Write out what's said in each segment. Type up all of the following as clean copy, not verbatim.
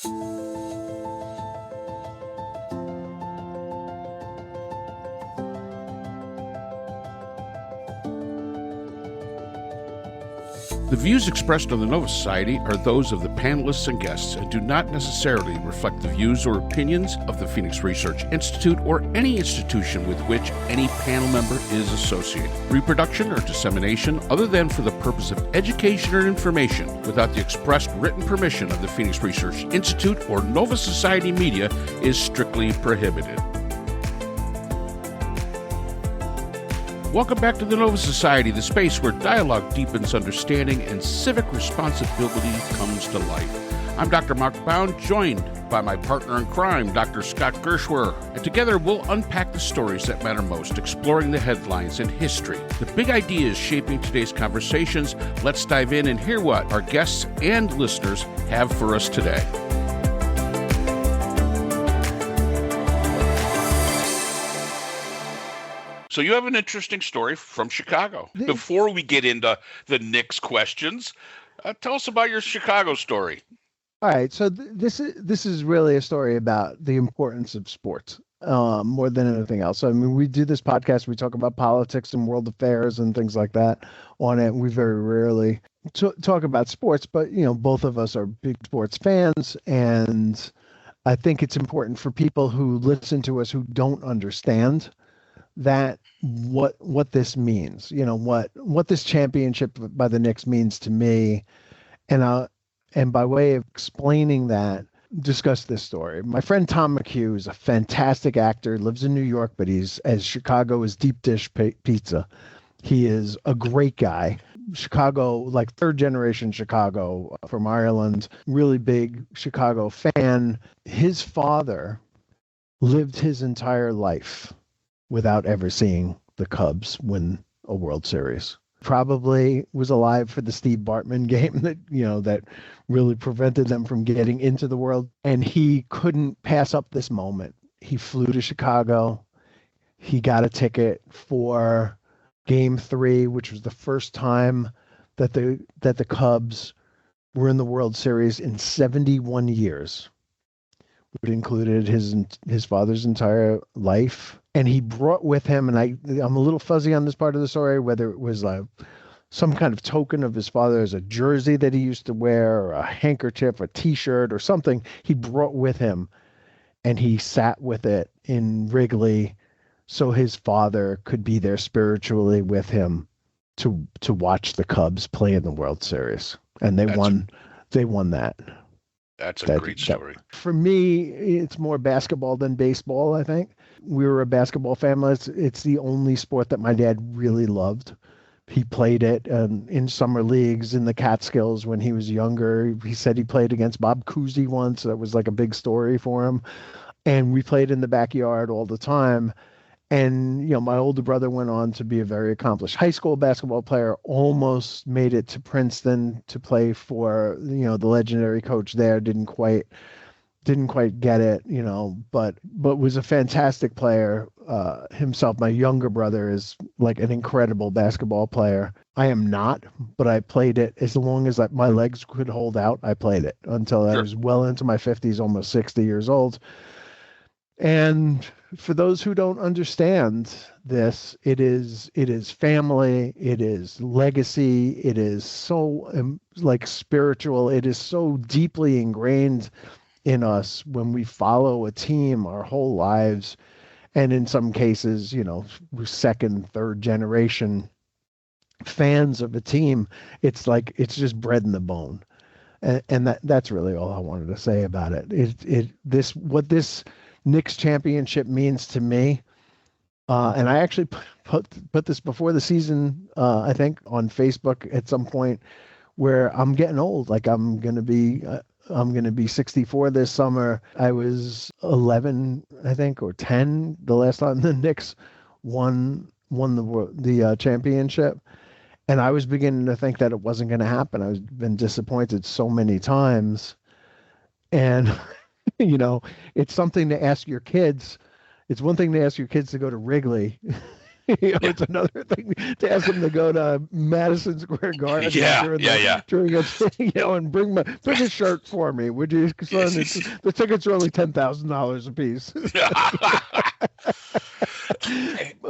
The views expressed on the Nova Society are those of the panelists and guests and do not necessarily reflect the views or opinions of the Phoenix Research Institute or any institution with which any panel member is associated. Reproduction or dissemination, other than for the purpose of education or information, without the expressed written permission of the Phoenix Research Institute or Nova Society Media is strictly prohibited. Welcome back to the Nova Society, the space where dialogue deepens understanding and civic responsibility comes to life. I'm Dr. Mark Bound, joined by my partner in crime, Dr. Scott Gershwer, and together we'll unpack the stories that matter most, exploring the headlines and history. The big ideas shaping today's conversations. Let's dive in and hear what our guests and listeners have for us today. So you have an interesting story from Chicago. Before we get into the Knicks questions, tell us about your Chicago story. All right. So this is really a story about the importance of sports more than anything else. I mean, we do this podcast. We talk about politics and world affairs and things like that on it. We very rarely talk about sports, but, you know, both of us are big sports fans. And I think it's important for people who listen to us who don't understand that what this means, you know, what this championship by the Knicks means to me. And by way of explaining that, discuss this story. My friend Tom McHugh is a fantastic actor, lives in New York, but he's as Chicago is deep dish pizza. He is a great guy. Chicago, like third generation Chicago from Ireland, really big Chicago fan. His father lived his entire life without ever seeing the Cubs win a World Series. Probably was alive for the Steve Bartman game that really prevented them from getting into the world. And he couldn't pass up this moment. He flew to Chicago. He got a ticket for Game 3, which was the first time that the Cubs were in the World Series in 71 years. It included his father's entire life. And he brought with him, and I'm a little fuzzy on this part of the story, whether it was some kind of token of his father as a jersey that he used to wear, or a handkerchief, a T-shirt, or something he brought with him. And he sat with it in Wrigley so his father could be there spiritually with him to watch the Cubs play in the World Series. And they won that. That's a great story. For me, it's more basketball than baseball, I think. We were a basketball family. It's the only sport that my dad really loved. He played it in summer leagues in the Catskills when he was younger. He said he played against Bob Cousy once. That was like a big story for him. And we played in the backyard all the time. And, you know, my older brother went on to be a very accomplished high school basketball player, almost made it to Princeton to play for, you know, the legendary coach there. Didn't quite get it, you know, but was a fantastic player himself. My younger brother is like an incredible basketball player. I am not, but I played it as long as my legs could hold out. I played it until I was well into my 50s, almost 60 years old. And for those who don't understand this, it is family, it is legacy, it is so spiritual, it is so deeply ingrained in us when we follow a team our whole lives. And in some cases, you know, we're second, third generation fans of a team. It's just bred in the bone. And that's really all I wanted to say about it. What this Knicks championship means to me. And I actually put this before the season, I think on Facebook at some point, where I'm getting old. Like I'm going to be 64 this summer. I was 11, I think, or 10 the last time the Knicks won the championship. And I was beginning to think that it wasn't going to happen. I've been disappointed so many times. And you know, it's something to ask your kids. It's one thing to ask your kids to go to Wrigley It's another thing to ask them to go to Madison Square Garden Yeah, during yeah, yeah. and bring a shirt for me, would you? Son, the tickets are only $10,000 a piece.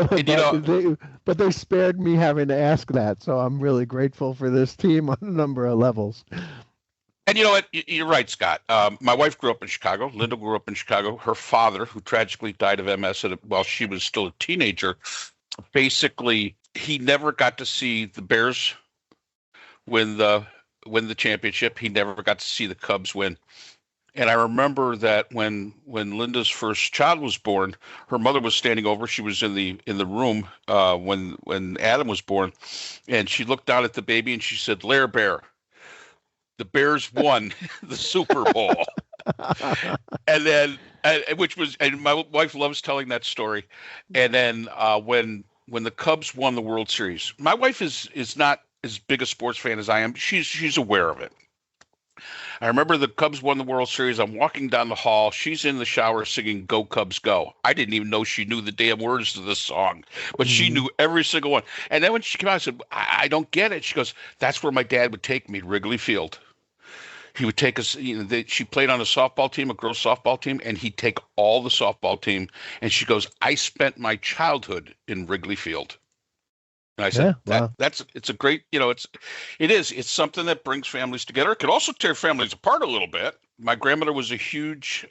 And but they spared me having to ask that, so I'm really grateful for this team on a number of levels. And you know what? You're right, Scott. My wife grew up in Chicago. Linda grew up in Chicago. Her father, who tragically died of MS while she was still a teenager, basically he never got to see the Bears win the championship. He never got to see the Cubs win. And I remember that when Linda's first child was born, her mother was standing over. She was in the room when Adam was born, and she looked down at the baby and she said, "Lair Bear, the Bears won the Super Bowl." And then, and my wife loves telling that story. And then when the Cubs won the World Series, my wife is not as big a sports fan as I am. She's aware of it. I remember the Cubs won the World Series. I'm walking down the hall. She's in the shower singing "Go Cubs Go." I didn't even know she knew the damn words to this song, but she knew every single one. And then when she came out, I said, I don't get it. She goes, "That's where my dad would take me, Wrigley Field. He would take us, she played on a softball team, a girls softball team, and he'd take all the softball team." And she goes, "I spent my childhood in Wrigley Field." And I said, wow. it's a great, it's something that brings families together. It could also tear families apart a little bit. My grandmother was a huge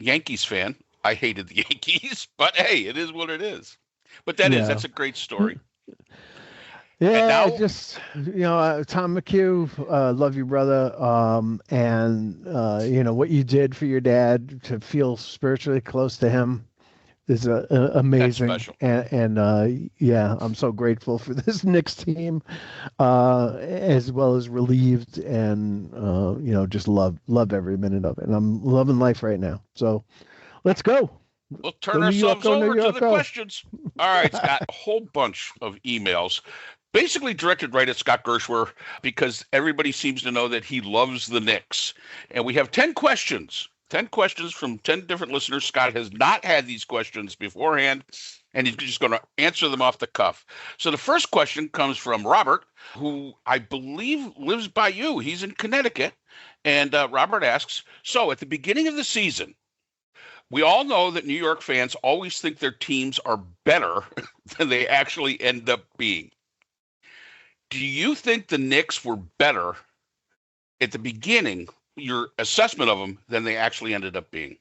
Yankees fan. I hated the Yankees, but hey, it is what it is. But that's a great story. Yeah, now, just Tom McHugh, love you, brother. And what you did for your dad to feel spiritually close to him is amazing. That's special. And I'm so grateful for this Knicks team, as well as relieved and just love every minute of it. And I'm loving life right now. So let's go. We'll turn ourselves over to the questions. All right, Scott, a whole bunch of emails. Basically directed right at Scott Gershwer because everybody seems to know that he loves the Knicks. And we have 10 questions. 10 questions from 10 different listeners. Scott has not had these questions beforehand, and he's just going to answer them off the cuff. So the first question comes from Robert, who I believe lives by you. He's in Connecticut. And Robert asks, so at the beginning of the season, we all know that New York fans always think their teams are better than they actually end up being. Do you think the Knicks were better at the beginning, your assessment of them, than they actually ended up being?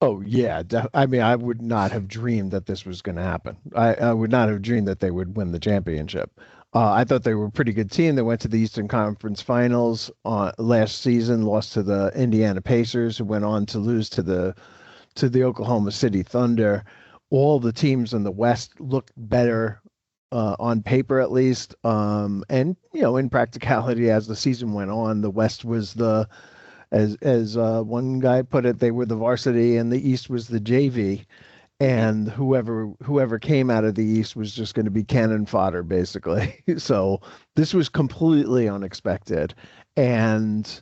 Oh, yeah. I mean, I would not have dreamed that this was going to happen. I would not have dreamed that they would win the championship. I thought they were a pretty good team. They went to the Eastern Conference Finals last season, lost to the Indiana Pacers, who went on to lose to the Oklahoma City Thunder. All the teams in the West looked better on paper, at least. And, in practicality, as the season went on, the West was as one guy put it, they were the varsity and the East was the JV. And whoever came out of the East was just going to be cannon fodder, basically. So this was completely unexpected. And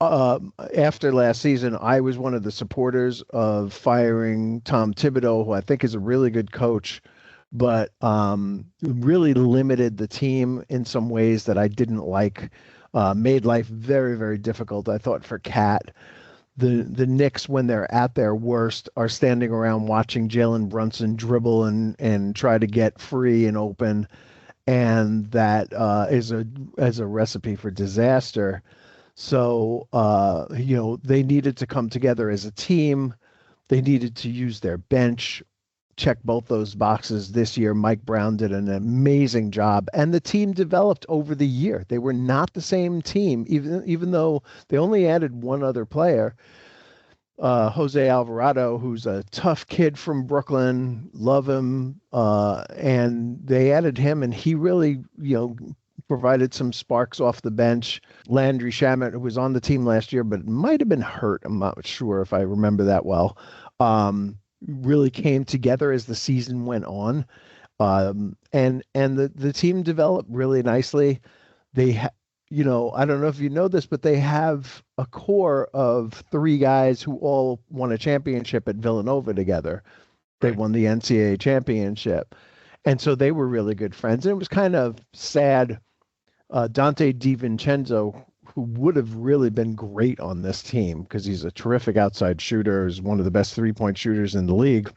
after last season, I was one of the supporters of firing Tom Thibodeau, who I think is a really good coach, but really limited the team in some ways that I didn't like. Made life very, very difficult, I thought, for Cat. The Knicks, when they're at their worst, are standing around watching Jalen Brunson dribble and try to get free and open, and that is a recipe for disaster. So they needed to come together as a team. They needed to use their bench. Check both those boxes this year. Mike Brown did an amazing job, and the team developed over the year. They were not the same team, even though they only added one other player, Jose Alvarado, who's a tough kid from Brooklyn. Love him, and they added him, and he really, provided some sparks off the bench. Landry Shamet, who was on the team last year, but might have been hurt. I'm not sure if I remember that well. Really came together as the season went on, and the team developed really nicely. They, I don't know if you know this, but they have a core of 3 guys who all won a championship at Villanova together. They Right. won the NCAA championship. And so they were really good friends. And it was kind of sad. Dante DiVincenzo, who would have really been great on this team because he's a terrific outside shooter, is one of the best three-point shooters in the league,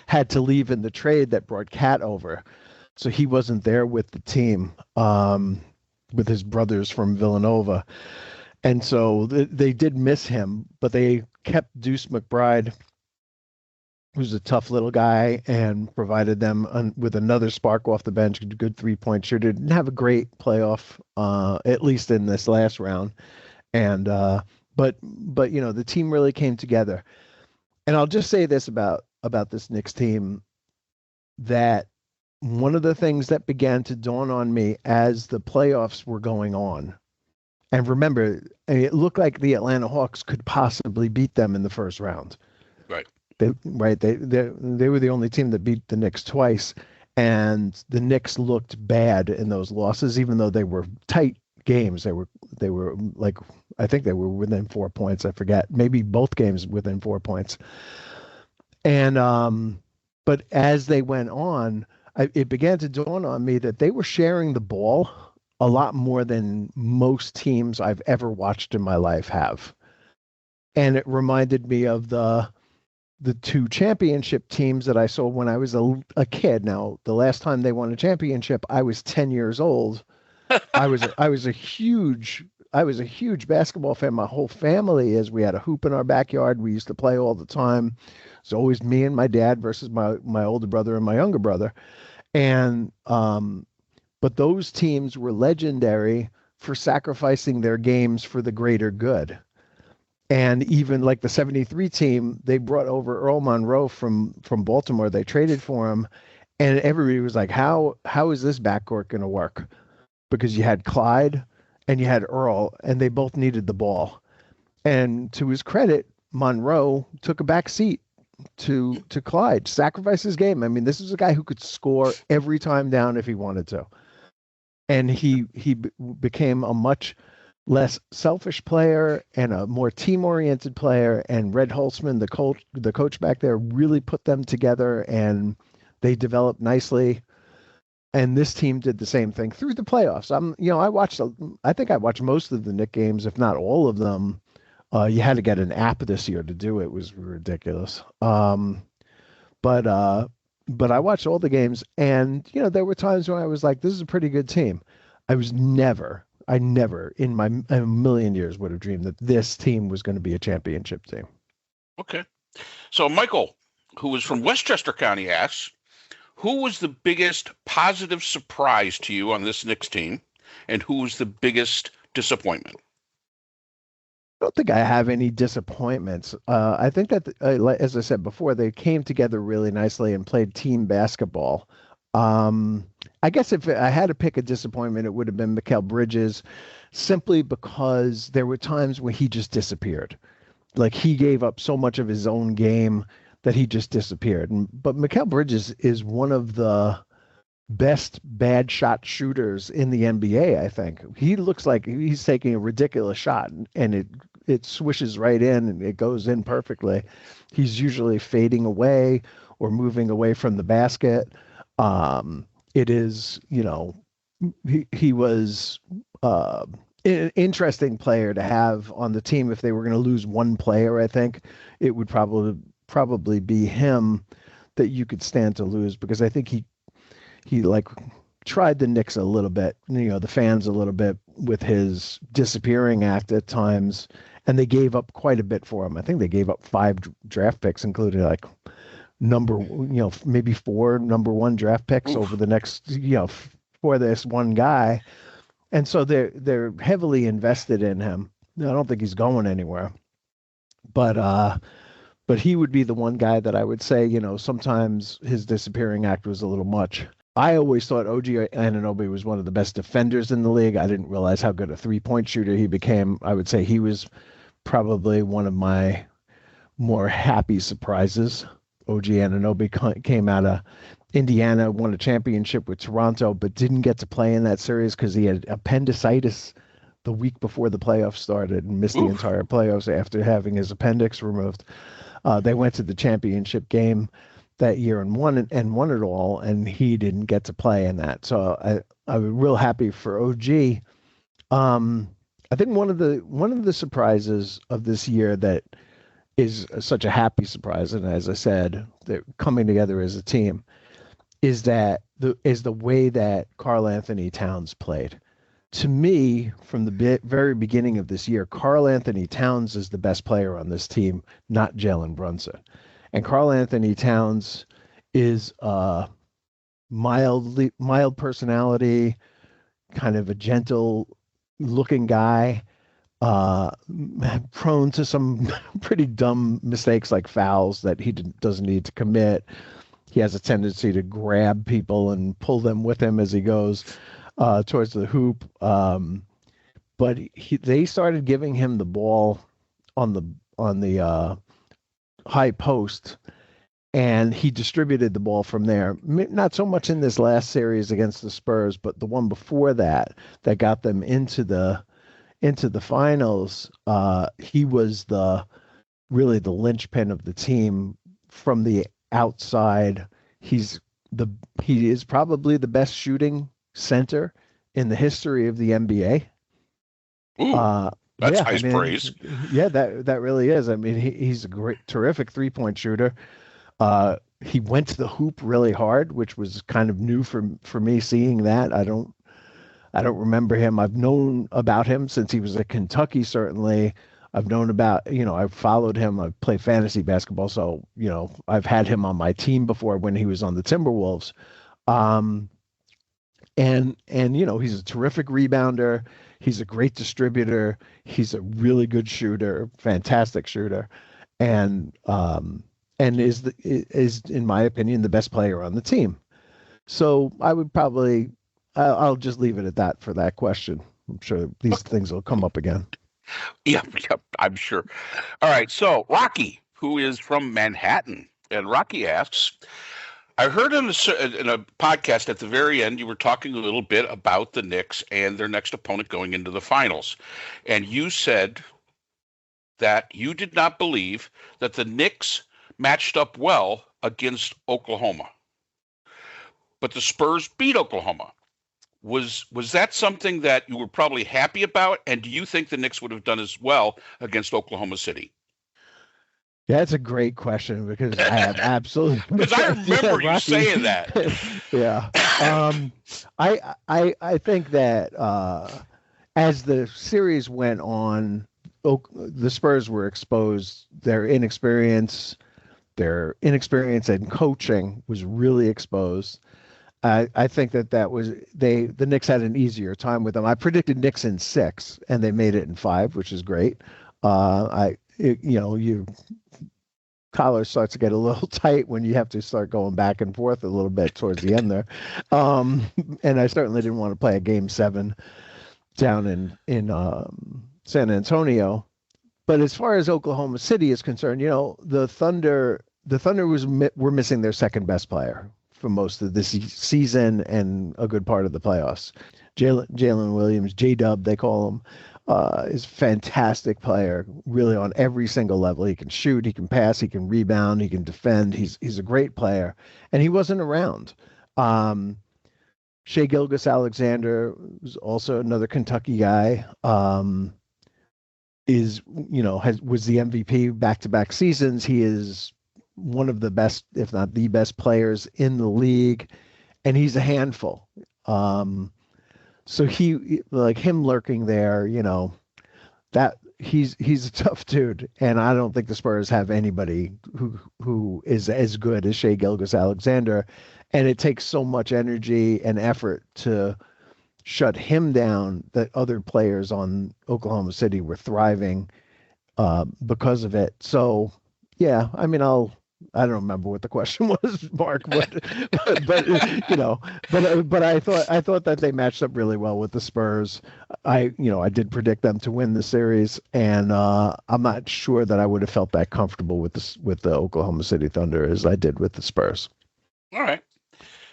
had to leave in the trade that brought Cat over. So he wasn't there with the team, with his brothers from Villanova. And so they did miss him, but they kept Deuce McBride, who's a tough little guy, and provided them with another spark off the bench, good three-point shooter. Didn't have a great playoff, at least in this last round. And but the team really came together. And I'll just say this about this Knicks team, that one of the things that began to dawn on me as the playoffs were going on, and remember, it looked like the Atlanta Hawks could possibly beat them in the first round. Right. They were the only team that beat the Knicks twice, and the Knicks looked bad in those losses, even though they were tight games. They were like, I think they were within 4 points. I forget, maybe both games within 4 points. And but as they went on, it began to dawn on me that they were sharing the ball a lot more than most teams I've ever watched in my life have. And it reminded me of the two championship teams that I saw when I was a kid. Now, the last time they won a championship, I was 10 years old. I was a huge basketball fan. My whole family is. We had a hoop in our backyard. We used to play all the time. It's always me and my dad versus my older brother and my younger brother. And but those teams were legendary for sacrificing their games for the greater good. And even like the 73 team, they brought over Earl Monroe from Baltimore. They traded for him. And everybody was like, how is this backcourt going to work? Because you had Clyde and you had Earl, and they both needed the ball. And to his credit, Monroe took a back seat to Clyde, sacrificed his game. I mean, this is a guy who could score every time down if he wanted to. And he became a much less selfish player and a more team-oriented player. And Red Holtzman, the coach back there, really put them together, and they developed nicely. And this team did the same thing through the playoffs. I think I watched most of the Knicks games, if not all of them. You had to get an app this year to do it. It was ridiculous. But I watched all the games, and there were times when I was like, this is a pretty good team. I never in a million years would have dreamed that this team was going to be a championship team. Okay. So Michael, who is from Westchester County, asks, who was the biggest positive surprise to you on this Knicks team, and who was the biggest disappointment? I don't think I have any disappointments. I think that, as I said before, they came together really nicely and played team basketball. I guess if I had to pick a disappointment, it would have been Mikal Bridges, simply because there were times when he just disappeared. Like, he gave up so much of his own game that he just disappeared. But Mikal Bridges is one of the best bad shot shooters in the NBA, I think. He looks like he's taking a ridiculous shot, and it swishes right in and it goes in perfectly. He's usually fading away or moving away from the basket. It is, he was an interesting player to have on the team. If they were going to lose one player, I think it would probably be him that you could stand to lose, because I think he like tried the Knicks a little bit, the fans a little bit, with his disappearing act at times, and they gave up quite a bit for him. I think they gave up 5 draft picks, including like maybe 4 number 1 draft picks over the next, for this one guy. And so they're heavily invested in him. I don't think he's going anywhere, but he would be the one guy that I would say, sometimes his disappearing act was a little much. I always thought OG Anunoby was one of the best defenders in the league. I didn't realize how good a three-point shooter he became. I would say he was probably one of my more happy surprises. OG Anunoby came out of Indiana, won a championship with Toronto, but didn't get to play in that series because he had appendicitis the week before the playoffs started and missed the entire playoffs after having his appendix removed. They went to the championship game that year and won it all, and he didn't get to play in that. So I was real happy for OG. I think one of the surprises of this year that is such a happy surprise, and as I said, they're coming together as a team, is the way that Karl Anthony Towns played. To me, from the very beginning of this year, Karl Anthony Towns is the best player on this team, not Jalen Brunson. And Karl Anthony Towns is a mild personality, kind of a gentle looking guy, uh, prone to some pretty dumb mistakes like fouls that he doesn't need to commit. He has a tendency to grab people and pull them with him as he goes towards the hoop. But they started giving him the ball on the high post, and he distributed the ball from there. Not so much in this last series against the Spurs, but the one before that got them into the finals. He was really the linchpin of the team from the outside. He is probably the best shooting center in the history of the NBA. Ooh, that's high praise. Yeah, that really is. I mean, he's a terrific 3-point shooter. He went to the hoop really hard, which was kind of new for me seeing that. I don't remember him. I've known about him since he was at Kentucky, certainly. I've known about, I've followed him. I've played fantasy basketball. So, I've had him on my team before when he was on the Timberwolves. And he's a terrific rebounder. He's a great distributor. He's a really good shooter, fantastic shooter. And is in my opinion, the best player on the team. So I would probably, I'll just leave it at that for that question. I'm sure these things will come up again. Yeah, I'm sure. All right. So Rocky, who is from Manhattan, and Rocky asks, I heard in a podcast at the very end, you were talking a little bit about the Knicks and their next opponent going into the finals. And you said that you did not believe that the Knicks matched up well against Oklahoma, but the Spurs beat Oklahoma. Was that something that you were probably happy about? And do you think the Knicks would have done as well against Oklahoma City? Yeah, it's a great question because I have absolutely because I remember you saying that. Yeah. I think that as the series went on, the Spurs were exposed. Their inexperience in coaching was really exposed. I think that was the Knicks had an easier time with them. I predicted Knicks in 6, and they made it in 5, which is great. Your collar starts to get a little tight when you have to start going back and forth a little bit towards the end there. And I certainly didn't want to play a game 7 down in San Antonio. But as far as Oklahoma City is concerned, the Thunder were missing their second best player for most of this season and a good part of the playoffs. Jalen Williams, J-Dub, they call him, is a fantastic player, really on every single level. He can shoot, he can pass, he can rebound, he can defend. He's a great player, and he wasn't around. Shai Gilgeous-Alexander was also another Kentucky guy. Was the MVP back-to-back seasons. He is one of the best, if not the best players in the league, and he's a handful. So he, like him lurking there, that he's a tough dude, and I don't think the Spurs have anybody who is as good as Shai Gilgeous-Alexander, and it takes so much energy and effort to shut him down that other players on Oklahoma City were thriving because of it. So yeah, I mean, I don't remember what the question was, Mark, but I thought that they matched up really well with the Spurs. I did predict them to win the series, and I'm not sure that I would have felt that comfortable with the Oklahoma City Thunder as I did with the Spurs. All right.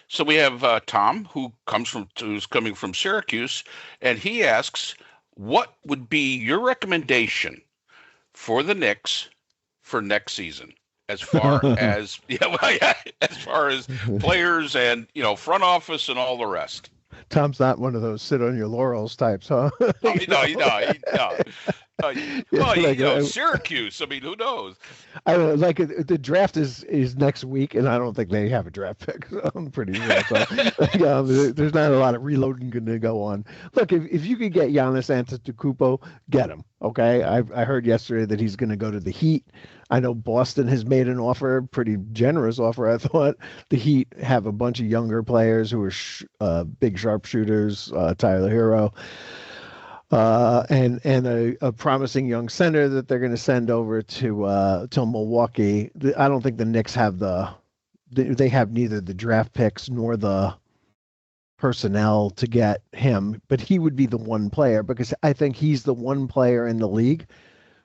So we have Tom, who's coming from Syracuse, and he asks, what would be your recommendation for the Knicks for next season, as far as as far as players and front office and all the rest. Tom's not one of those sit on your laurels types, huh? No. Syracuse. I mean, who knows? I don't know, like the draft is next week, and I don't think they have a draft pick. So I'm pretty sure. So, there's not a lot of reloading going to go on. Look, if you could get Giannis Antetokounmpo, get him. Okay, I heard yesterday that he's going to go to the Heat. I know Boston has made an offer, pretty generous offer. I thought the Heat have a bunch of younger players who are big sharpshooters, Tyler Hero. And a promising young center that they're going to send over to Milwaukee. I don't think the Knicks have they have neither the draft picks nor the personnel to get him, but he would be the one player because I think he's the one player in the league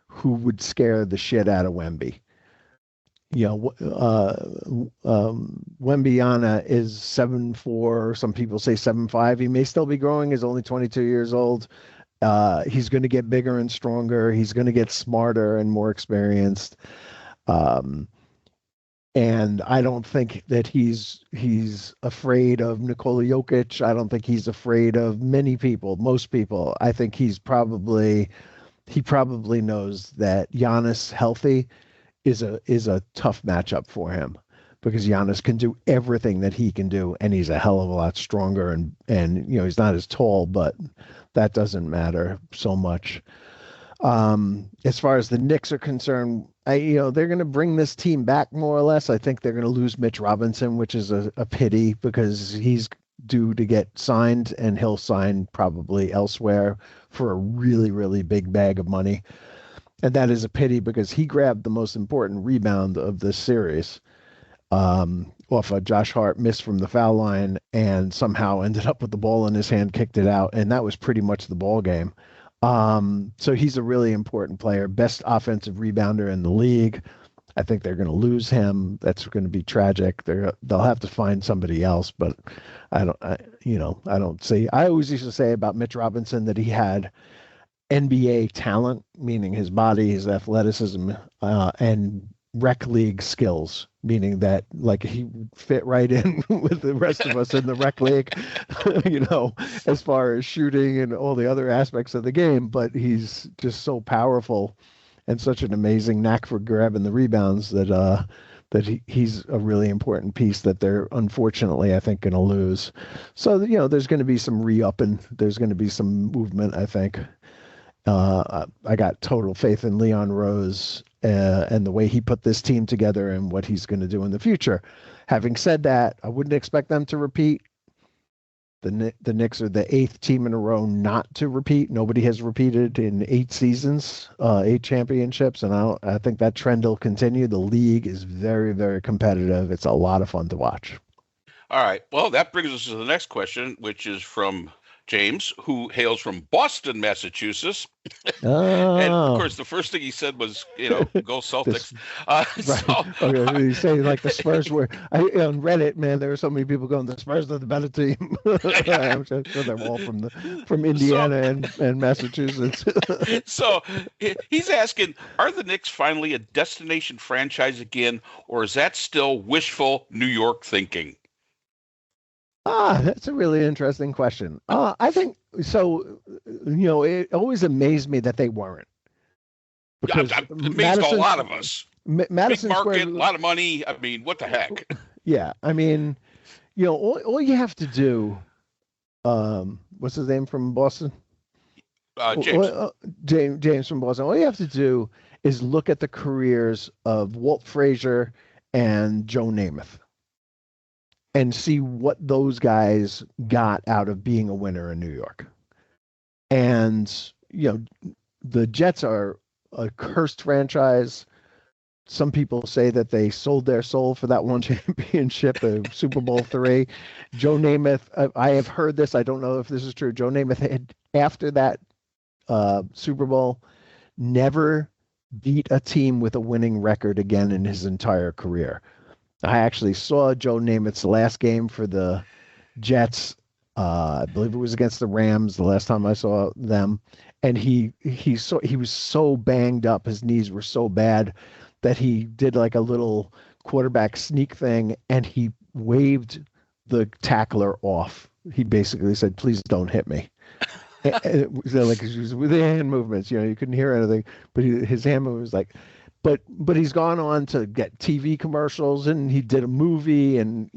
who would scare the shit out of Wemby. Wembyana is 7'4", some people say 7'5". He may still be growing. He's only 22 years old. He's going to get bigger and stronger. He's going to get smarter and more experienced. And I don't think that he's afraid of Nikola Jokic. I don't think he's afraid of most people. I think he probably knows that Giannis healthy is a tough matchup for him because Giannis can do everything that he can do, and he's a hell of a lot stronger and he's not as tall, but that doesn't matter so much. As far as the Knicks are concerned, they're going to bring this team back more or less. I think they're going to lose Mitch Robinson, which is a pity because he's due to get signed and he'll sign probably elsewhere for a really, really big bag of money. And that is a pity because he grabbed the most important rebound of this series off a Josh Hart miss from the foul line and somehow ended up with the ball in his hand, kicked it out. And that was pretty much the ball game. So he's a really important player, best offensive rebounder in the league. I think they're going to lose him. That's going to be tragic. They'll have to find somebody else, but I don't see. I always used to say about Mitch Robinson that he had NBA talent, meaning his body, his athleticism, and rec league skills, meaning that like he would fit right in with the rest of us in the rec league, as far as shooting and all the other aspects of the game. But he's just so powerful and such an amazing knack for grabbing the rebounds that he's a really important piece that they're unfortunately, I think, going to lose. So, there's going to be some re-upping. There's going to be some movement, I think. I got total faith in Leon Rose and the way he put this team together and what he's going to do in the future. Having said that, I wouldn't expect them to repeat. The Knicks are the 8th team in a row not to repeat. Nobody has repeated in 8 seasons, 8 championships, and I think that trend will continue. The league is very, very competitive. It's a lot of fun to watch. All right. Well, that brings us to the next question, which is from James, who hails from Boston, Massachusetts. Oh. And of course, the first thing he said was, go Celtics. Right. Okay. You say like the Spurs were on Reddit, man, there were so many people going, the Spurs are the better team. I'm sure they're all from Indiana and Massachusetts. So he's asking, are the Knicks finally a destination franchise again, or is that still wishful New York thinking? That's a really interesting question. I think so. It always amazed me that they weren't. Because it amazed a lot of us. Madison Big market, Square, a lot of money. I mean, what the heck? Yeah, I mean, all you have to do. What's his name from Boston? James. James from Boston. All you have to do is look at the careers of Walt Frazier and Joe Namath and see what those guys got out of being a winner in New York. And, the Jets are a cursed franchise. Some people say that they sold their soul for that one championship, Super Bowl III. Joe Namath, I have heard this. I don't know if this is true. Joe Namath had, after that Super Bowl, never beat a team with a winning record again in his entire career. I actually saw Joe Namath's last game for the Jets. I believe it was against the Rams the last time I saw them. And he was so banged up. His knees were so bad that he did like a little quarterback sneak thing and he waved the tackler off. He basically said, "Please don't hit me." So like with the hand movements, you couldn't hear anything, but his hand movement was like, but he's gone on to get TV commercials and he did a movie and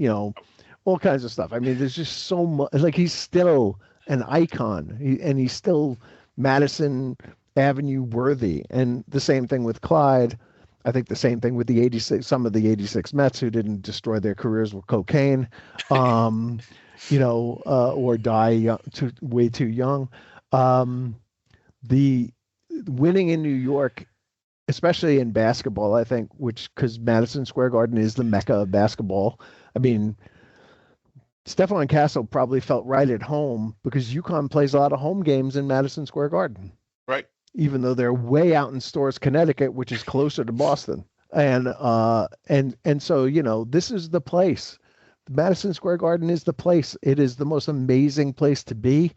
all kinds of stuff. I mean, there's just so much. Like he's still an icon, and he's still Madison Avenue worthy. And the same thing with Clyde. I think the same thing with the 86, some of the 86 Mets who didn't destroy their careers with cocaine, or die way too young. The winning in New York, especially in basketball, I think, because Madison Square Garden is the mecca of basketball. I mean, Stephon Castle probably felt right at home because UConn plays a lot of home games in Madison Square Garden. Right. Even though they're way out in Storrs, Connecticut, which is closer to Boston. And so, this is the place. Madison Square Garden is the place. It is the most amazing place to be.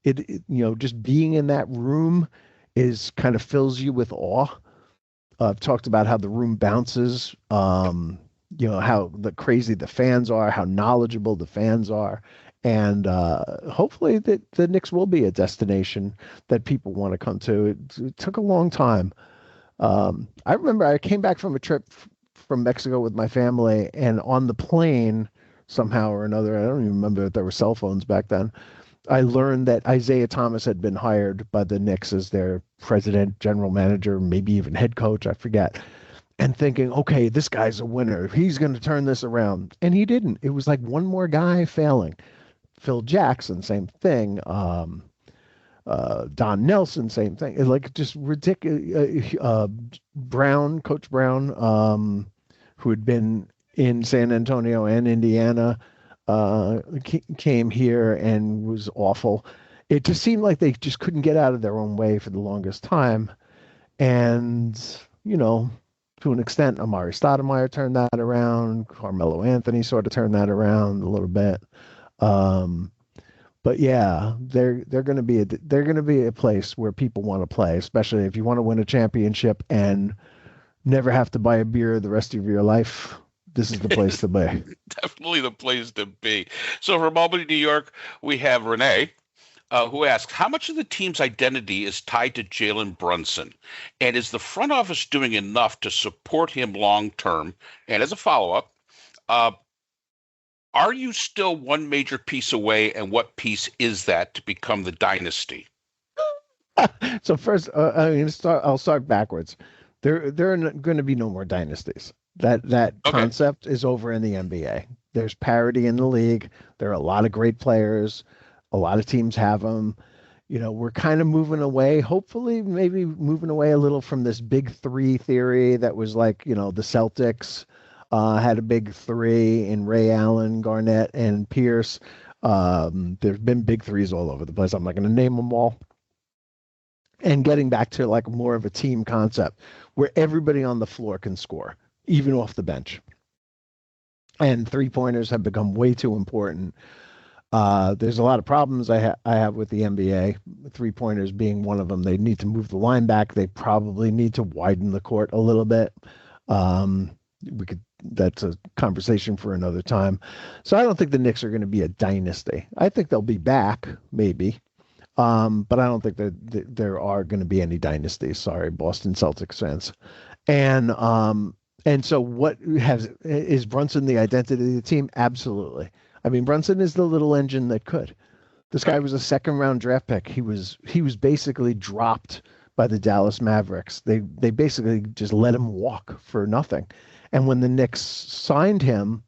Just being in that room is kind of fills you with awe. I've talked about how the room bounces, how crazy the fans are, how knowledgeable the fans are. And hopefully the Knicks will be a destination that people want to come to. It took a long time. I remember I came back from a trip from Mexico with my family, and on the plane, somehow or another, I don't even remember if there were cell phones back then, I learned that Isaiah Thomas had been hired by the Knicks as their president, general manager, maybe even head coach, I forget. And thinking, okay, this guy's a winner. He's going to turn this around. And he didn't. It was like one more guy failing. Phil Jackson, same thing. Don Nelson, same thing. Like just ridiculous. Coach Brown, who had been in San Antonio and Indiana, came here and was awful. It just seemed like they just couldn't get out of their own way for the longest time. And, to an extent, Amari Stoudemire turned that around. Carmelo Anthony sort of turned that around a little bit. But yeah, they're going to be a place where people want to play, especially if you want to win a championship and never have to buy a beer the rest of your life. This is the place to be. Definitely the place to be. So from Albany, New York, we have Renee, who asks, how much of the team's identity is tied to Jalen Brunson? And is the front office doing enough to support him long-term? And as a follow-up, are you still one major piece away, and what piece is that to become the dynasty? So first, I'll start backwards. There are going to be no more dynasties. That okay. Concept is over in the NBA. There's parity in the league. There are a lot of great players. A lot of teams have them. We're kind of moving away, hopefully maybe moving away a little from this big three theory that was like, the Celtics had a big three in Ray Allen, Garnett, and Pierce. There's been big threes all over the place. I'm not going to name them all. And getting back to like more of a team concept where everybody on the floor can score, even off the bench. And three-pointers have become way too important. There's a lot of problems I have with the NBA, three-pointers being one of them. They need to move the line back. They probably need to widen the court a little bit. That's a conversation for another time. So I don't think the Knicks are going to be a dynasty. I think they'll be back, maybe. But I don't think that there are going to be any dynasties. Sorry, Boston Celtics fans. And so is Brunson the identity of the team? Absolutely. I mean, Brunson is the little engine that could. This guy was a second-round draft pick. He was basically dropped by the Dallas Mavericks. They basically just let him walk for nothing. And when the Knicks signed him,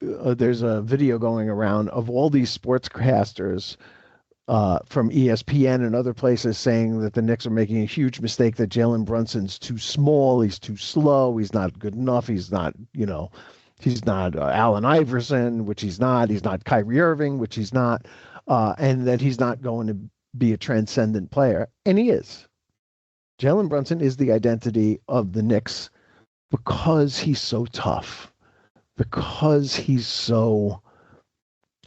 there's a video going around of all these sportscasters from ESPN and other places saying that the Knicks are making a huge mistake, that Jalen Brunson's too small, he's too slow, he's not good enough, he's not Allen Iverson, which he's not Kyrie Irving, which he's not, and that he's not going to be a transcendent player. And he is. Jalen Brunson is the identity of the Knicks because he's so tough, because he's so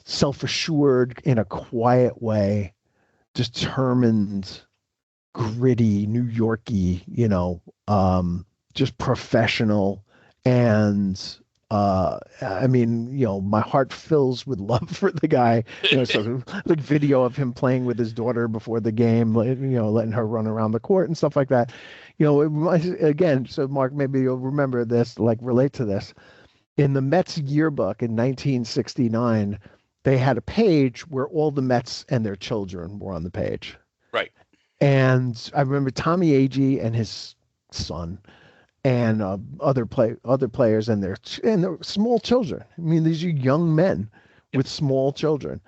self-assured in a quiet way, determined, gritty, New Yorky, just professional. And I mean, my heart fills with love for the guy. Sort of like video of him playing with his daughter before the game, letting her run around the court and stuff like that. Again, so Mark, maybe you'll remember this, like relate to this. In the Mets yearbook in 1969, they had a page where all the Mets and their children were on the page. Right. And I remember Tommy Agee and his son and other players and their small children. I mean, these are young men with small children.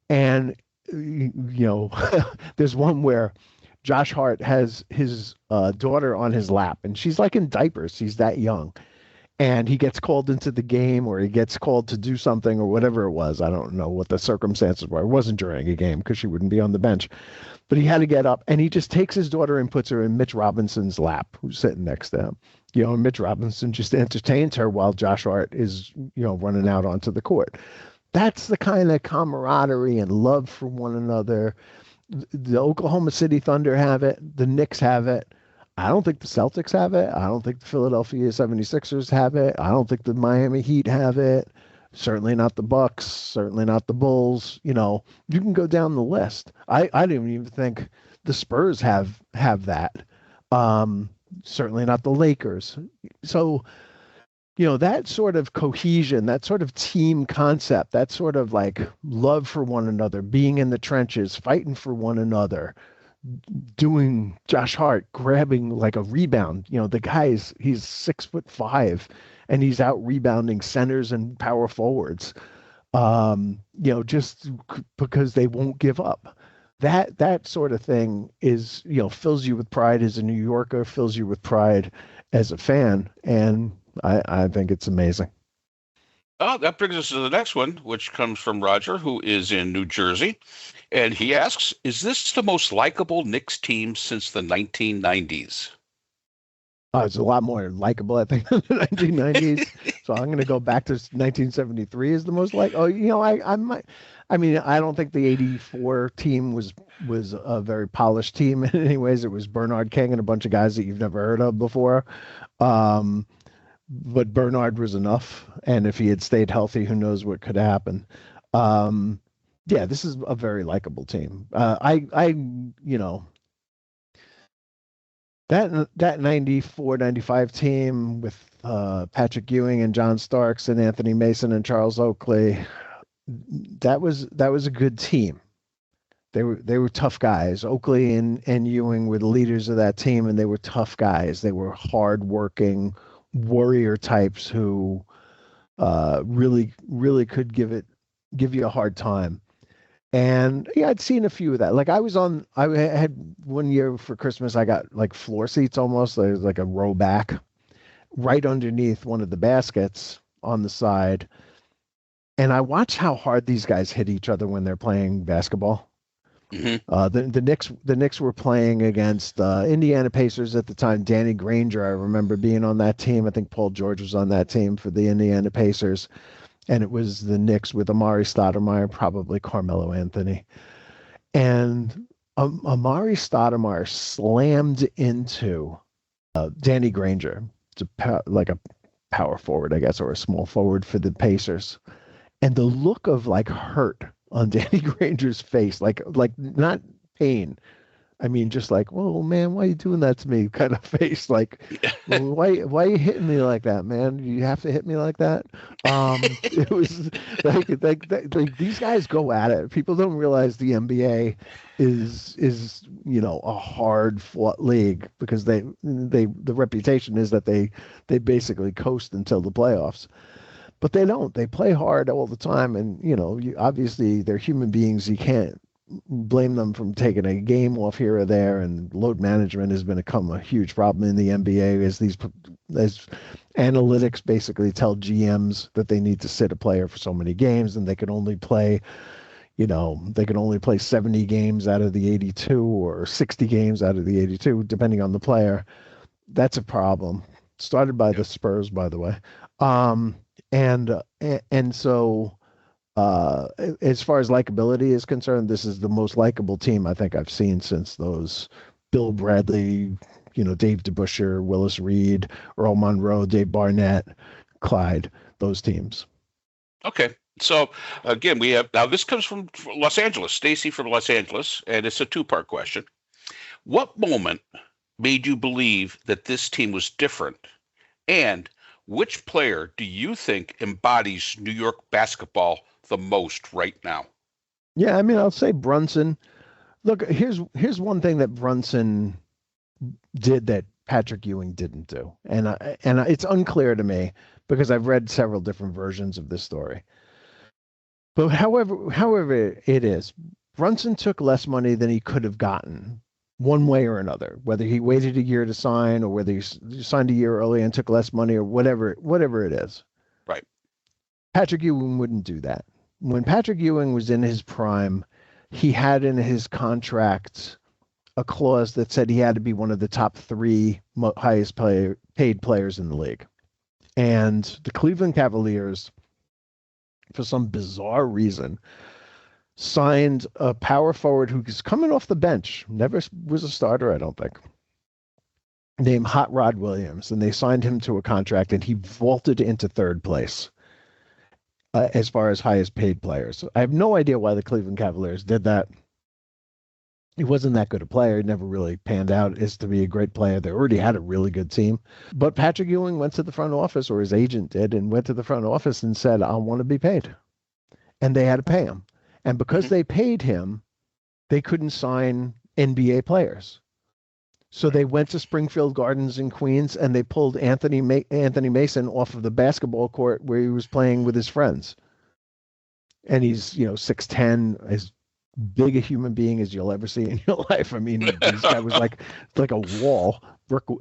And there's one where Josh Hart has his daughter on his lap, and she's like in diapers. She's that young. And he gets called into the game, or he gets called to do something, or whatever it was. I don't know what the circumstances were. It wasn't during a game because she wouldn't be on the bench. But he had to get up, and he just takes his daughter and puts her in Mitch Robinson's lap, who's sitting next to him. And Mitch Robinson just entertains her while Josh Hart is, running out onto the court. That's the kind of camaraderie and love for one another. The Oklahoma City Thunder have it. The Knicks have it. I don't think the Celtics have it. I don't think the Philadelphia 76ers have it. I don't think the Miami Heat have it. Certainly not the Bucks. Certainly not the Bulls. You can go down the list. I didn't even think the Spurs have that. Certainly not the Lakers. So, that sort of cohesion, that sort of team concept, that sort of like love for one another, being in the trenches, fighting for one another, doing Josh Hart grabbing like a rebound. The guy's he's 6'5" and he's out rebounding centers and power forwards. Just because they won't give up. That sort of thing is, fills you with pride as a New Yorker, fills you with pride as a fan, and I think it's amazing. Oh, that brings us to the next one, which comes from Roger, who is in New Jersey. And he asks, is this the most likable Knicks team since the 1990s? It's a lot more likable, I think, than the 1990s. So I'm going to go back to 1973 as the most like. Oh, I might. I mean, I don't think the '84 team was a very polished team in any ways. It was Bernard King and a bunch of guys that you've never heard of before. But Bernard was enough, and if he had stayed healthy, who knows what could happen. Yeah, this is a very likable team. That 94, 95 team with Patrick Ewing and John Starks and Anthony Mason and Charles Oakley, that was a good team. They were tough guys. Oakley and Ewing were the leaders of that team, and they were tough guys. They were hardworking warrior types who really could give you a hard time. And yeah, I'd seen a few of that. Like I had one year for Christmas, I got like floor seats almost. There was like a row back right underneath one of the baskets on the side. And I watched how hard these guys hit each other when they're playing basketball. Mm-hmm. The Knicks were playing against Indiana Pacers at the time. Danny Granger, I remember being on that team. I think Paul George was on that team for the Indiana Pacers. And it was the Knicks with Amari Stoudemire, probably Carmelo Anthony. And Amari Stoudemire slammed into Danny Granger. It's like a power forward, I guess, or a small forward for the Pacers. And the look of like hurt on Danny Granger's face, like not pain. I mean, just like, whoa, man, why are you doing that to me? Kind of face, like, well, why are you hitting me like that, man? You have to hit me like that. It was like these guys go at it. People don't realize the NBA is a hard fought league because the reputation is that they basically coast until the playoffs. But they don't. They play hard all the time, and obviously they're human beings. You can't blame them from taking a game off here or there, and load management has become a huge problem in the NBA as analytics basically tell GMs that they need to sit a player for so many games, and they can only play 70 games out of the 82 or 60 games out of the 82, depending on the player. That's a problem. Started by the Spurs, by the way. And so as far as likability is concerned, this is the most likable team I think I've seen since those Bill Bradley, Dave DeBusschere, Willis Reed, Earl Monroe, Dave Barnett, Clyde, those teams. Okay. So again, we have now this comes from Los Angeles, Stacy from Los Angeles, and it's a two-part question. What moment made you believe that this team was different? And which player do you think embodies New York basketball the most right now? Yeah, I mean, I'll say Brunson. Look, here's one thing that Brunson did that Patrick Ewing didn't do, and it's unclear to me because I've read several different versions of this story. But however it is, Brunson took less money than he could have gotten one way or another, whether he waited a year to sign or whether he signed a year early and took less money or whatever it is. Right. Patrick Ewing wouldn't do that. When Patrick Ewing was in his prime, he had in his contract a clause that said he had to be one of the top three highest paid players in the league. And the Cleveland Cavaliers, for some bizarre reason, signed a power forward who's coming off the bench, never was a starter, I don't think, named Hot Rod Williams. And they signed him to a contract, and he vaulted into third place as far as highest paid players. I have no idea why the Cleveland Cavaliers did that. He wasn't that good a player. He never really panned out as to be a great player. They already had a really good team. But Patrick Ewing went to the front office, or his agent did, and went to the front office and said, I want to be paid. And they had to pay him. And because they paid him, they couldn't sign NBA players. So they went to Springfield Gardens in Queens, and they pulled Anthony Mason off of the basketball court where he was playing with his friends. And he's, 6'10", as big a human being as you'll ever see in your life. I mean, this guy was like a wall.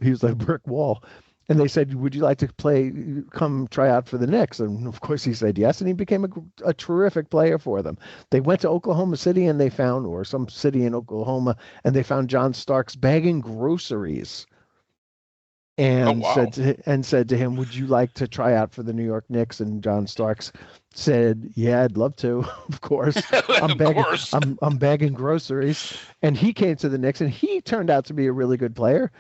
He was like a brick wall. And they said, would you like to come try out for the Knicks? And of course he said yes. And he became a terrific player for them. They went to Oklahoma City or some city in Oklahoma, and they found John Starks bagging groceries. And said to him, would you like to try out for the New York Knicks? And John Starks said, yeah, I'd love to. Of course. I'm bagging groceries. And he came to the Knicks, and he turned out to be a really good player.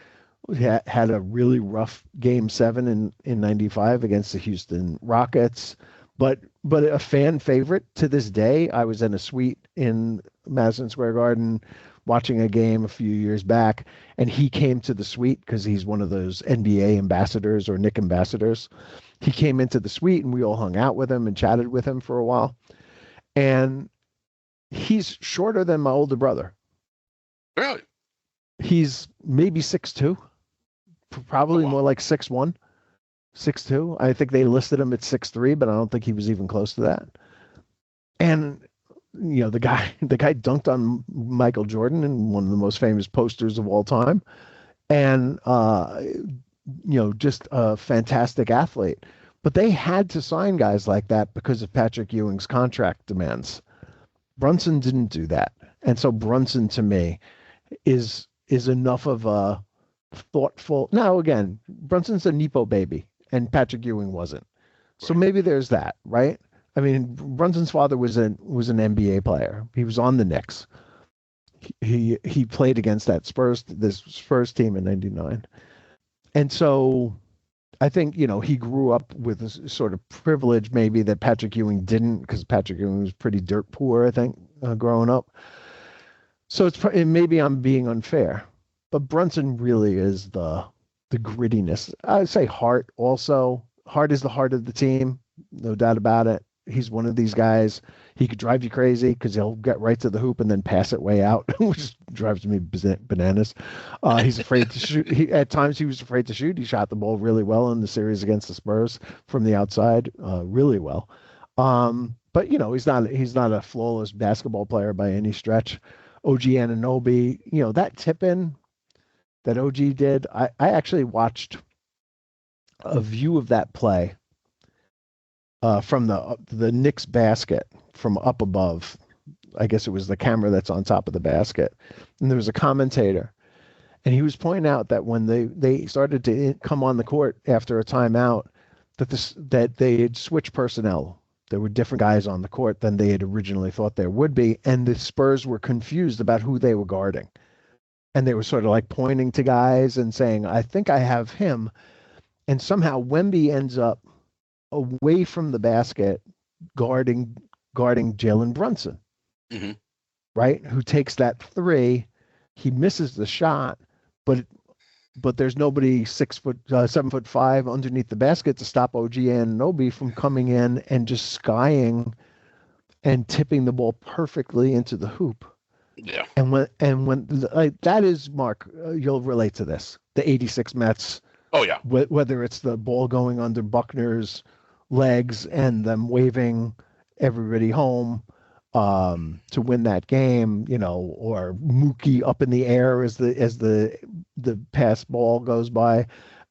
He had a really rough game 7 in 95 against the Houston Rockets, but a fan favorite to this day. I was in a suite in Madison Square Garden watching a game a few years back, and he came to the suite because he's one of those NBA ambassadors or Knick ambassadors. He came into the suite, and we all hung out with him and chatted with him for a while. And he's shorter than my older brother. Really? He's maybe 6'2", probably more like 6'1", 6'2". I think they listed him at 6'3", but I don't think he was even close to that. And the guy dunked on Michael Jordan in one of the most famous posters of all time, and just a fantastic athlete. But they had to sign guys like that because of Patrick Ewing's contract demands. Brunson didn't do that, and so Brunson, to me, is enough of a thoughtful. Now, again, Brunson's a Nepo baby, and Patrick Ewing wasn't. So maybe there's that, right? I mean, Brunson's father was an NBA player. He was on the Knicks. He played against this Spurs team in '99, and so I think he grew up with a sort of privilege maybe that Patrick Ewing didn't, because Patrick Ewing was pretty dirt poor, I think, growing up. So maybe I'm being unfair, but Brunson really is the grittiness. I'd say Hart also. Hart is the heart of the team, no doubt about it. He's one of these guys. He could drive you crazy because he'll get right to the hoop and then pass it way out, which drives me bananas. He's afraid to shoot. At times he was afraid to shoot. He shot the ball really well in the series against the Spurs from the outside, really well. But he's not a flawless basketball player by any stretch. OG Anunoby, that tip-in that OG did, I actually watched a view of that play from the Knicks basket from up above. I guess it was the camera that's on top of the basket. And there was a commentator, and he was pointing out that when they started to come on the court after a timeout, that they had switched personnel. There were different guys on the court than they had originally thought there would be, and the Spurs were confused about who they were guarding. and they were sort of like pointing to guys and saying, I think I have him. And somehow Wemby ends up away from the basket guarding Jalen Brunson, Mm-hmm. right? Who takes that three. He misses the shot, but there's nobody 7'5" underneath the basket to stop OG Anunoby from coming in and just skying and tipping the ball perfectly into the hoop. Yeah. And when like that is Mark, you'll relate to this. The '86 Mets. Oh yeah. Whether it's the ball going under Buckner's legs and them waving everybody home to win that game, or Mookie up in the air as the pass ball goes by,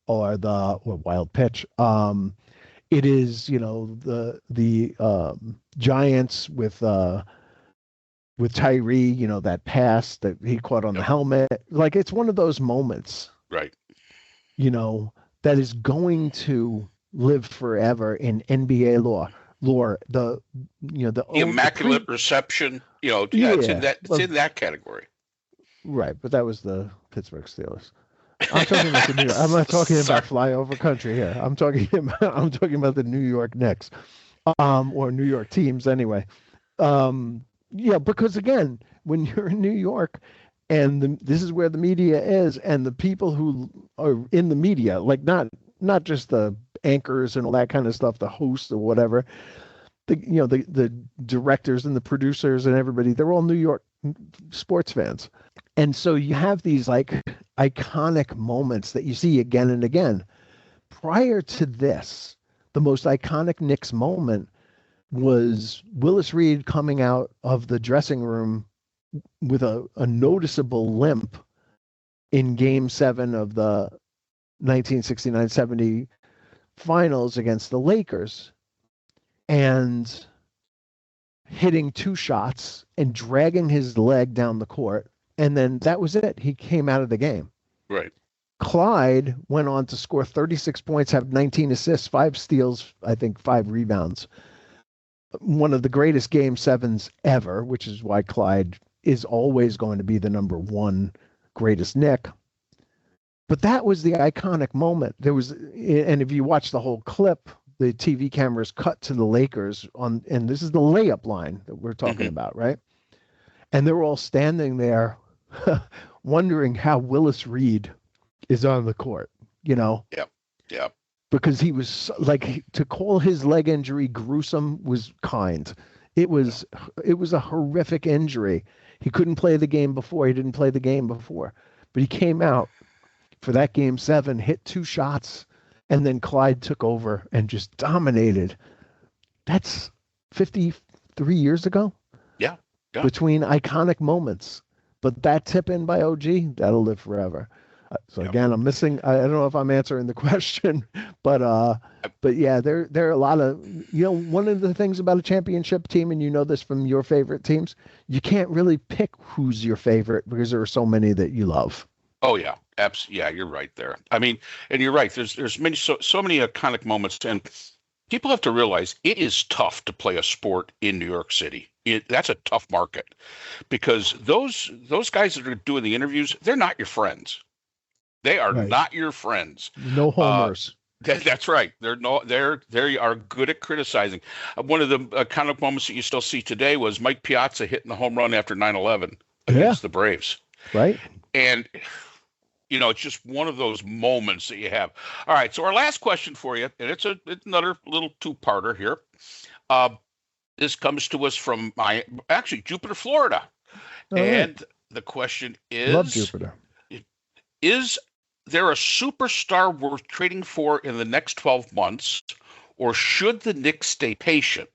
or wild pitch. It is, the Giants with Tyree, that pass that he caught on the helmet. Like, it's one of those moments, Right. That is going to live forever in NBA lore. The immaculate reception, it's in that category. Right, but that was the Pittsburgh Steelers. I'm talking about the New York. I'm not talking about flyover country here. I'm talking about the New York Knicks, or New York teams anyway. Because again, when you're in New York, and this is where the media is, and the people who are in the media, like not just the anchors and all that kind of stuff, the hosts or whatever, the directors and the producers and everybody, they're all New York sports fans. And so you have these like iconic moments that you see again and again. Prior to this, the most iconic Knicks moment was Willis Reed coming out of the dressing room with a noticeable limp in Game 7 of the 1969-70 finals against the Lakers, and hitting 2 shots and dragging his leg down the court. And then that was it. He came out of the game. Right. Clyde went on to score 36 points, have 19 assists, 5 steals, I think 5 rebounds. One of the greatest Game 7s ever, which is why Clyde is always going to be the number 1 greatest Knick. But that was the iconic moment. And if you watch the whole clip, the TV cameras cut to the Lakers and this is the layup line that we're talking about, right? And they're all standing there wondering how Willis Reed is on the court, Yep. Because he was like, to call his leg injury gruesome was kind. It was a horrific injury. He couldn't play the game before. He didn't play the game before, but he came out for that Game 7, hit 2 shots, and then Clyde took over and just dominated. That's 53 years ago. Yeah. Between iconic moments. But that tip in by OG, that'll live forever. So again, I'm missing. I don't know if I'm answering the question, but yeah, there are a lot of, one of the things about a championship team, and this from your favorite teams, you can't really pick who's your favorite because there are so many that you love. Oh yeah, absolutely. Yeah, you're right there. I mean, and you're right. There's so many iconic moments, and people have to realize it is tough to play a sport in New York City. That's a tough market, because those guys that are doing the interviews, they're not your friends. They are not your friends. No homers. That's right. They are good at criticizing. One of the kind of moments that you still see today was Mike Piazza hitting the home run after 9/11 against the Braves. Right. And it's just one of those moments that you have. All right. So our last question for you, and it's another little 2-parter here. This comes to us from Jupiter, Florida. And the question is, love Jupiter. Is there a superstar worth trading for in the next 12 months, or should the Knicks stay patient?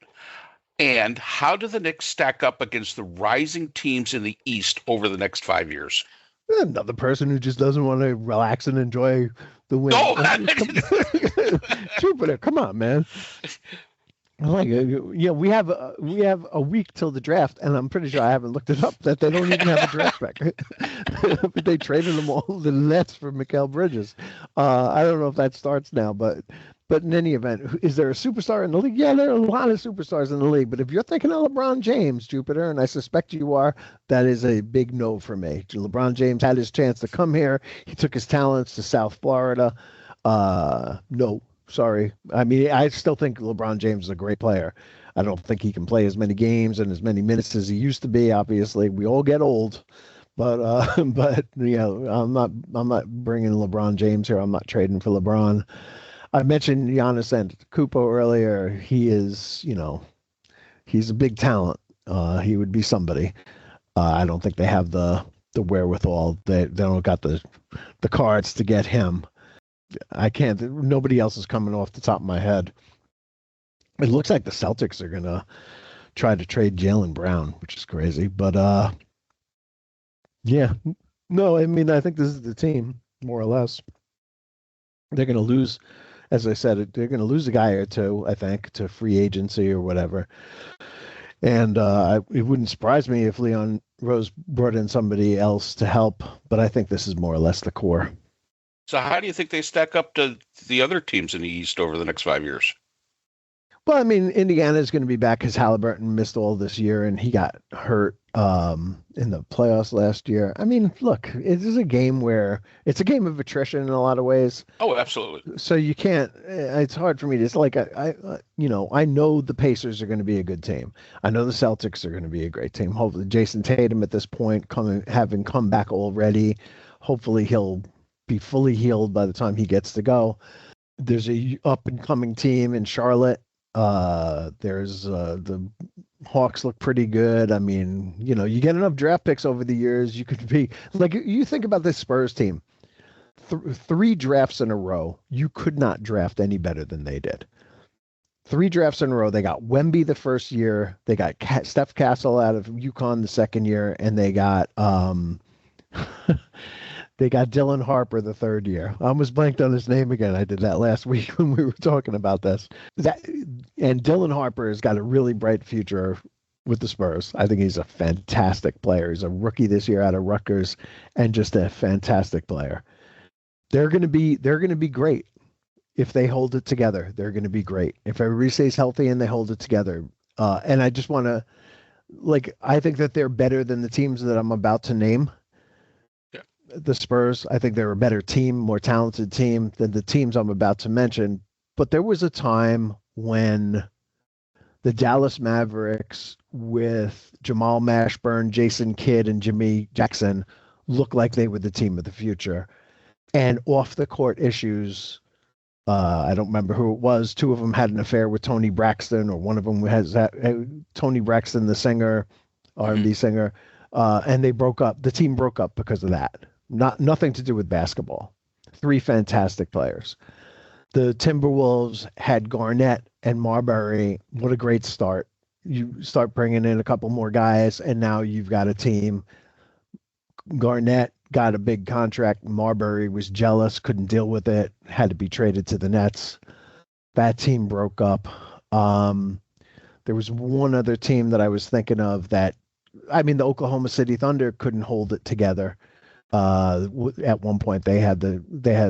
And how do the Knicks stack up against the rising teams in the East over the next 5 years? Another person who just doesn't want to relax and enjoy the win. Jupiter, come on, man. We have a week till the draft, and I'm pretty sure I haven't looked it up that they don't even have a draft pick. But they traded them all the Nets for Mikal Bridges. I don't know if that starts now, but But in any event, is there a superstar in the league? Yeah, there are a lot of superstars in the league. But if you're thinking of LeBron James, Jupiter, and I suspect you are, that is a big no for me. LeBron James had his chance to come here. He took his talents to South Florida. No, sorry. I mean, I still think LeBron James is a great player. I don't think he can play as many games and as many minutes as he used to be. Obviously, we all get old. But I'm not bringing LeBron James here. I'm not trading for LeBron. I mentioned Giannis Antetokounmpo earlier. He is, he's a big talent. He would be somebody. I don't think they have the wherewithal. They don't got the cards to get him. I can't. Nobody else is coming off the top of my head. It looks like the Celtics are gonna try to trade Jaylen Brown, which is crazy. But yeah, no. I mean, I think this is the team more or less. They're gonna lose. As I said, they're going to lose a guy or two, I think, to free agency or whatever. And it wouldn't surprise me if Leon Rose brought in somebody else to help, but I think this is more or less the core. So how do you think they stack up to the other teams in the East over the next 5 years? Well, I mean, Indiana is going to be back because Halliburton missed all this year and he got hurt in the playoffs last year. I mean, look, it is a game where it's a game of attrition in a lot of ways. Oh, absolutely. So you can't. It's hard for me to. It's like I know the Pacers are going to be a good team. I know the Celtics are going to be a great team. Hopefully, Jason Tatum at this point having come back already. Hopefully, he'll be fully healed by the time he gets to go. There's a up and coming team in Charlotte. There's the Hawks look pretty good. I mean, you get enough draft picks over the years, you could be like, you think about this Spurs team, 3 drafts in a row, you could not draft any better than they did. 3 drafts in a row. They got Wemby the first year. They got Steph Castle out of UConn the second year, and they got they got Dylan Harper the third year. I almost blanked on his name again. I did that last week when we were talking about this. And Dylan Harper has got a really bright future with the Spurs. I think he's a fantastic player. He's a rookie this year out of Rutgers and just a fantastic player. They're going to be great. If they hold it together, they're going to be great. If everybody stays healthy and they hold it together. And I just want to, I think that they're better than the teams that I'm about to name. The Spurs, I think they're a better team, more talented team than the teams I'm about to mention. But there was a time when the Dallas Mavericks with Jamal Mashburn, Jason Kidd, and Jimmy Jackson looked like they were the team of the future. And off the court issues, I don't remember who it was. 2 of them had an affair with Tony Braxton, or one of them has Tony Braxton, the singer, R&B singer, and they broke up. The team broke up because of that. Nothing to do with basketball. 3 fantastic players. The Timberwolves had Garnett and Marbury. What a great start. You start bringing in a couple more guys, and now you've got a team. Garnett got a big contract. Marbury was jealous, couldn't deal with it, had to be traded to the Nets. That team broke up. There was one other team that I was thinking of that, the Oklahoma City Thunder couldn't hold it together. At one point they had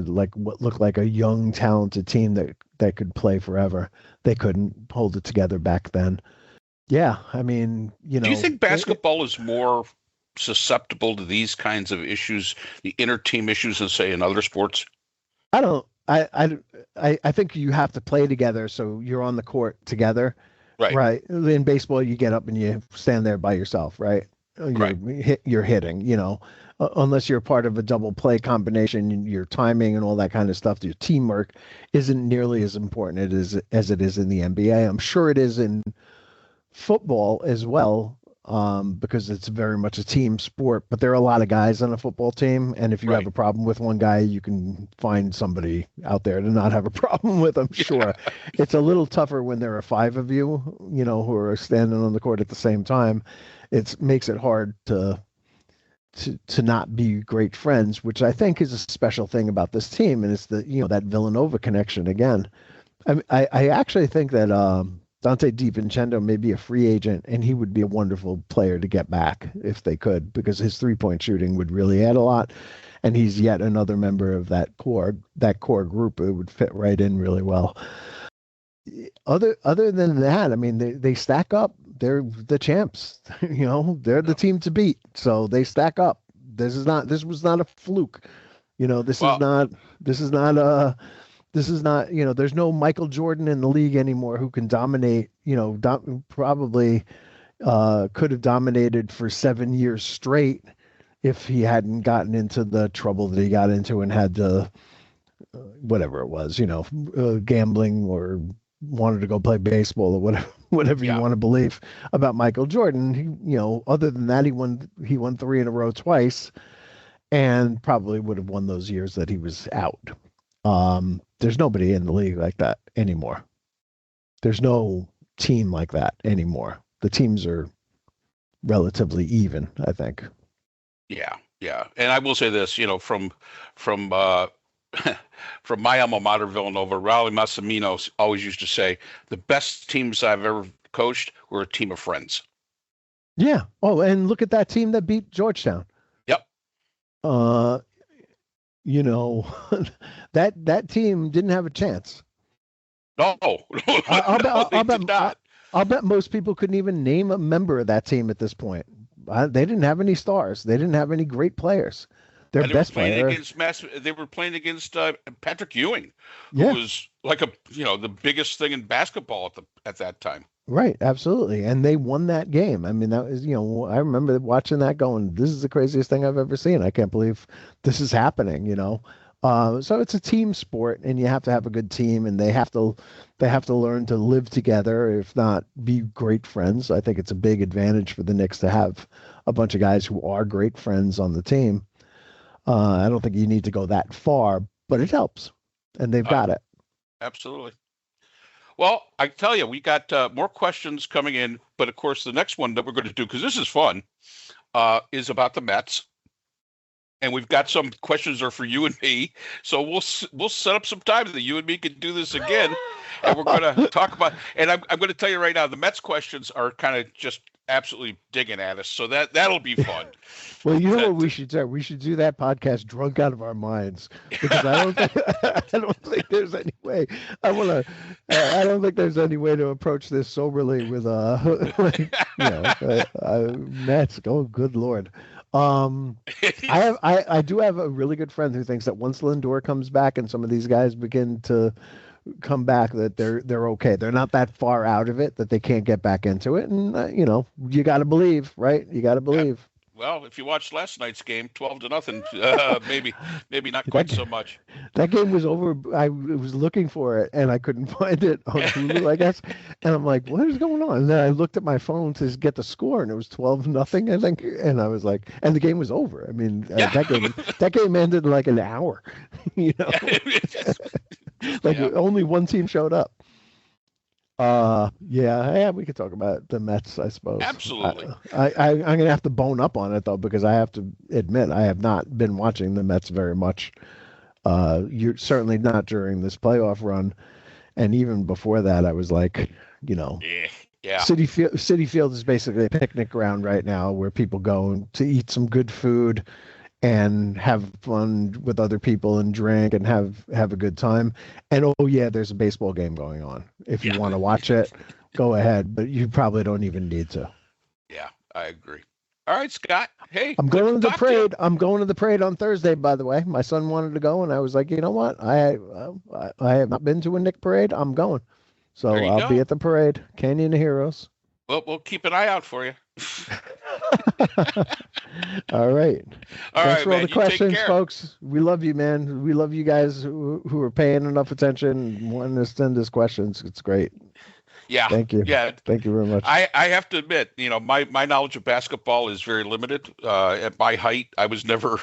like what looked like a young, talented team that could play forever. They couldn't hold it together back then. Yeah. Do you think basketball is more susceptible to these kinds of issues, the inter-team issues, than say in other sports? I don't. I think you have to play together, so you're on the court together. Right. In baseball, you get up and you stand there by yourself, right? You're hitting, unless you're part of a double play combination, your timing and all that kind of stuff, your teamwork isn't nearly as important as it is in the NBA. I'm sure it is in football as well, because it's very much a team sport, but there are a lot of guys on a football team. And if you have a problem with one guy, you can find somebody out there to not have a problem with, I'm sure. It's a little tougher when there are 5 of you, who are standing on the court at the same time. It makes it hard to not be great friends, which I think is a special thing about this team. And it's that Villanova connection again. I actually think that Dante DiVincenzo may be a free agent, and he would be a wonderful player to get back if they could, because his 3-point shooting would really add a lot. and he's yet another member of that core group. It would fit right in really well. Other than that, I mean, they stack up. They're the champs. They're the team to beat. So they stack up. This was not a fluke. This is not there's no Michael Jordan in the league anymore who can dominate, probably could have dominated for 7 years straight if he hadn't gotten into the trouble that he got into and had to, whatever it was, gambling or wanted to go play baseball or whatever you want to believe about Michael Jordan. Other than that, he won 3 in a row twice and probably would have won those years that he was out. There's nobody in the league like that anymore. There's no team like that anymore. The teams are relatively even, I think. Yeah. And I will say this, from from my alma mater, Villanova, Raleigh Massimino always used to say, the best teams I've ever coached were a team of friends. Yeah. Oh, and look at that team that beat Georgetown. Yep. That team didn't have a chance. No, I'll bet most people couldn't even name a member of that team at this point. They didn't have any stars. They didn't have any great players. Their best player. They were playing against Patrick Ewing, who was like the biggest thing in basketball at that time. Right, absolutely, and they won that game. I mean, that was I remember watching that, going, "This is the craziest thing I've ever seen. I can't believe this is happening." So it's a team sport, and you have to have a good team, and they have to learn to live together, if not be great friends. I think it's a big advantage for the Knicks to have a bunch of guys who are great friends on the team. I don't think you need to go that far, but it helps, and they've got it. Absolutely. Well, I tell you, we got more questions coming in, but of course, the next one that we're going to do, because this is fun, is about the Mets. And we've got some questions are for you and me. So we'll set up some time that you and me can do this again. And we're going to talk about, and I'm going to tell you right now, the Mets questions are kind of just absolutely digging at us. So that'll be fun. Well, you know what we should do? We should do that podcast drunk out of our minds, because I don't think there's any way. I don't think there's any way to approach this soberly with Mets. Oh, good Lord. I do have a really good friend who thinks that once Lindor comes back and some of these guys begin to come back, that they're okay. They're not that far out of it that they can't get back into it. And you got to believe, right? You got to believe. Well, if you watched last night's game, 12-0, maybe not quite so much. That game was over. I was looking for it and I couldn't find it on Hulu, I guess. And I'm like, what is going on? And then I looked at my phone to get the score, and it was 12-0, I think. And I was like, and the game was over. I mean, that game ended in like an hour. Only one team showed up. We could talk about the Mets, I suppose. Absolutely. I'm gonna have to bone up on it though, because I have to admit I have not been watching the Mets very much. You're certainly not during this playoff run, and even before that, I was like, City Field is basically a picnic ground right now, where people go to eat some good food and have fun with other people and drink and have a good time. And there's a baseball game going on. If you want to watch it, go ahead, but you probably don't even need to. Yeah, I agree. All right, Scott. Hey, I'm going to the parade. I'm going to the parade on Thursday, by the way. My son wanted to go, and I was like, you know what? I have not been to a Knick parade. I'm going. So I'll be at the parade. Canyon of Heroes. Well, we'll keep an eye out for you. All right. Thanks for all the questions, folks. We love you, man. We love you guys who are paying enough attention and wanting to send us questions. It's great. Yeah. Thank you. Yeah. Thank you very much. I have to admit, my knowledge of basketball is very limited. At my height, I was never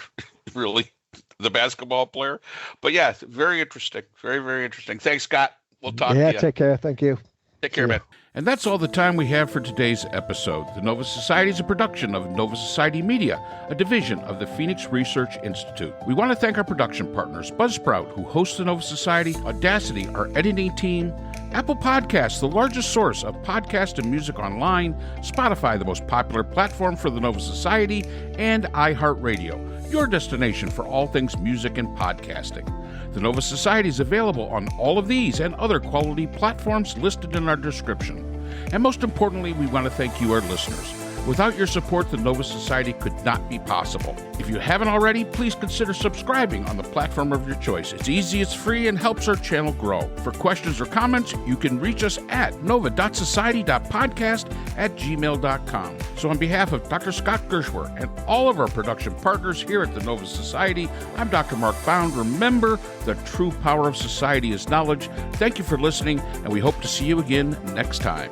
really the basketball player. But yeah, very interesting. Very, very interesting. Thanks, Scott. We'll talk to you. Yeah, take care. Thank you. Take care, man. And that's all the time we have for today's episode. The Nova Society is a production of Nova Society Media, a division of the Phoenix Research Institute. We want to thank our production partners, Buzzsprout, who hosts the Nova Society, Audacity, our editing team, Apple Podcasts, the largest source of podcast and music online, Spotify, the most popular platform for the Nova Society, and iHeartRadio, your destination for all things music and podcasting. The Nova Society is available on all of these and other quality platforms listed in our description. And most importantly, we want to thank you, our listeners. Without your support, the Nova Society could not be possible. If you haven't already, please consider subscribing on the platform of your choice. It's easy, it's free, and helps our channel grow. For questions or comments, you can reach us at nova.society.podcast@gmail.com. So on behalf of Dr. Scott Gershwer and all of our production partners here at the Nova Society, I'm Dr. Mark Bound. Remember, the true power of society is knowledge. Thank you for listening, and we hope to see you again next time.